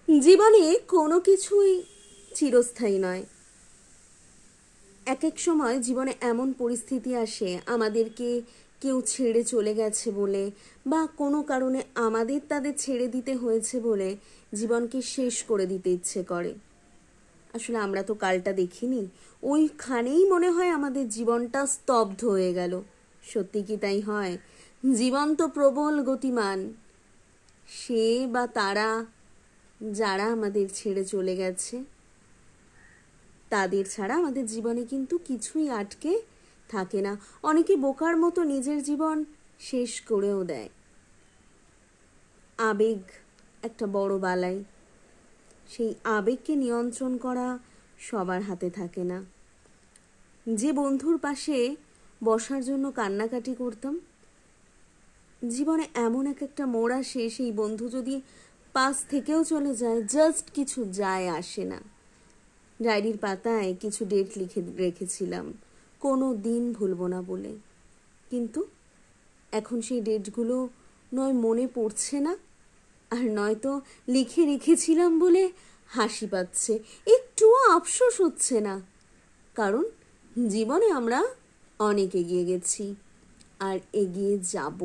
জীবনে কোনো কিছুই চিরস্থায়ী নয়। এক এক সময় জীবনে এমন পরিস্থিতি আসে, আমাদেরকে কেউ ছেড়ে চলে গেছে বলে বা কোনো কারণে আমাদের তাদের ছেড়ে দিতে হয়েছে বলে জীবনকে শেষ করে দিতে ইচ্ছে করে। আসলে আমরা তো কালটা দেখিনি, ওইখানেই মনে হয় আমাদের জীবনটা স্তব্ধ হয়ে গেল। সত্যি কি তাই হয়? জীবন তো প্রবল গতিমান। সে বা তারা যারা আমাদের ছেড়ে চলে গেছে, তাদের ছাড়া আমাদের জীবনে কিন্তু কিছুই আটকে থাকে না। অনেকে বোকার মতো নিজের জীবন শেষ করেও দেয়। আবেগ একটা বড় বালাই। সেই আবেগকে নিয়ন্ত্রণ করা সবার হাতে থাকে না। যে বন্ধুর পাশে বসার জন্য কান্নাকাটি করতাম, জীবনে এমন একটা মোড় আসে, সেই বন্ধু যদি পাশ থেকেও চলে যায়, জাস্ট কিছু যায় আসে না। ডায়েরির পাতায় কিছু ডেট লিখে রেখেছিলাম, কোনো দিন ভুলবো না বলে, কিন্তু এখন সেই ডেটগুলো নয় মনে পড়ছে না, আর নয়তো লিখে রেখেছিলাম বলে হাসি পাচ্ছে, একটুও আফসোস হচ্ছে না। কারণ জীবনে আমরা অনেক এগিয়ে গেছি আর এগিয়ে যাব।